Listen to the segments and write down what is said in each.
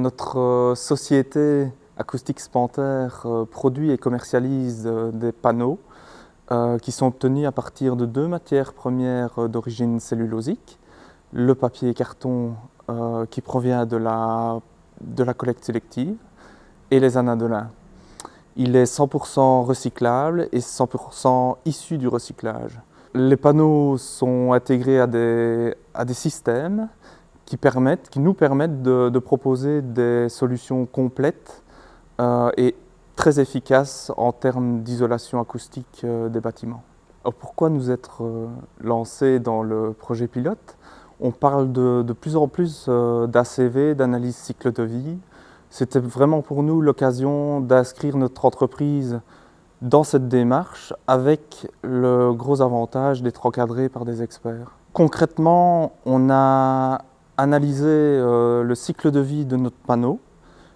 Notre société Acoustics Panther produit et commercialise des panneaux qui sont obtenus à partir de deux matières premières d'origine cellulosique. Le papier et carton qui provient de la collecte sélective et les anadolins. Il est 100% recyclable et 100% issu du recyclage. Les panneaux sont intégrés à des systèmes qui nous permettent de proposer des solutions complètes et très efficaces en termes d'isolation acoustique des bâtiments. Alors pourquoi nous être lancés dans le projet pilote? On parle de plus en plus d'ACV, d'analyse cycle de vie. C'était vraiment pour nous l'occasion d'inscrire notre entreprise dans cette démarche avec le gros avantage d'être encadré par des experts. Concrètement, on a analysé le cycle de vie de notre panneau,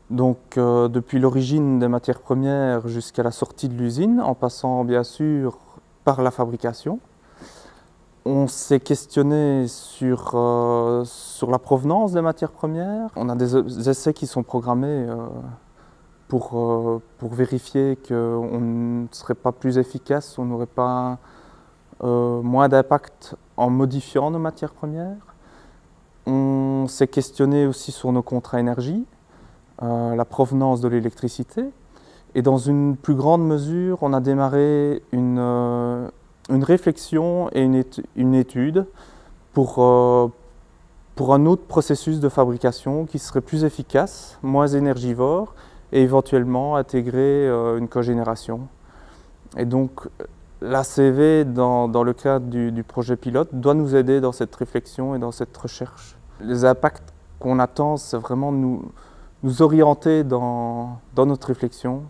donc depuis l'origine des matières premières jusqu'à la sortie de l'usine, en passant bien sûr par la fabrication. On s'est questionné sur la provenance des matières premières. On a des essais qui sont programmés pour vérifier qu'on ne serait pas plus efficace, on n'aurait pas moins d'impact en modifiant nos matières premières. On s'est questionné aussi sur nos contrats énergie, la provenance de l'électricité. Et dans une plus grande mesure, on a démarré une réflexion et une étude pour un autre processus de fabrication qui serait plus efficace, moins énergivore et éventuellement intégrer une cogénération. Et donc l'ACV, dans le cadre du projet pilote, doit nous aider dans cette réflexion et dans cette recherche. Les impacts qu'on attend, c'est vraiment nous orienter dans notre réflexion,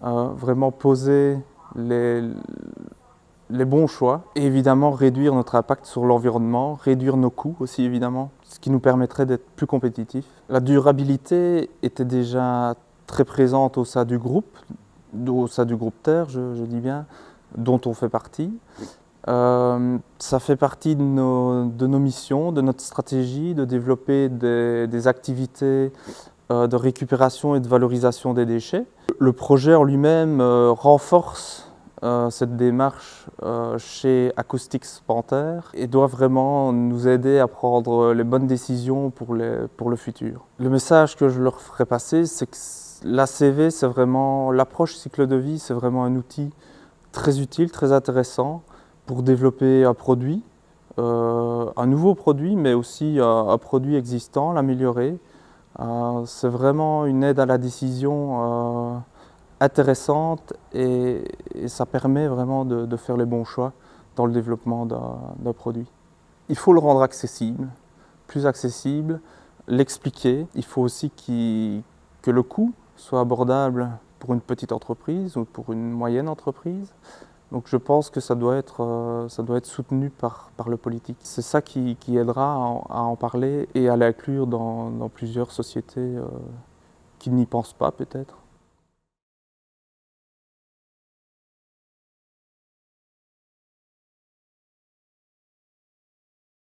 vraiment poser les bons choix et évidemment réduire notre impact sur l'environnement, réduire nos coûts aussi évidemment, ce qui nous permettrait d'être plus compétitifs. La durabilité était déjà très présente au sein du groupe Terre, je dis bien, dont on fait partie. Ça fait partie de nos missions, de notre stratégie, de développer des activités de récupération et de valorisation des déchets. Le projet en lui-même renforce cette démarche chez Acoustics Panther et doit vraiment nous aider à prendre les bonnes décisions pour le futur. Le message que je leur ferai passer, c'est que l'ACV, c'est vraiment l'approche cycle de vie, c'est vraiment un outil très utile, très intéressant pour développer un produit, un nouveau produit, mais aussi un produit existant, l'améliorer. C'est vraiment une aide à la décision intéressante et ça permet vraiment de faire les bons choix dans le développement d'un produit. Il faut le rendre accessible, plus accessible, l'expliquer. Il faut aussi que le coût soit abordable pour une petite entreprise ou pour une moyenne entreprise. Donc je pense que ça doit être soutenu par le politique. C'est ça qui aidera à en parler et à l'inclure dans plusieurs sociétés qui n'y pensent pas peut-être.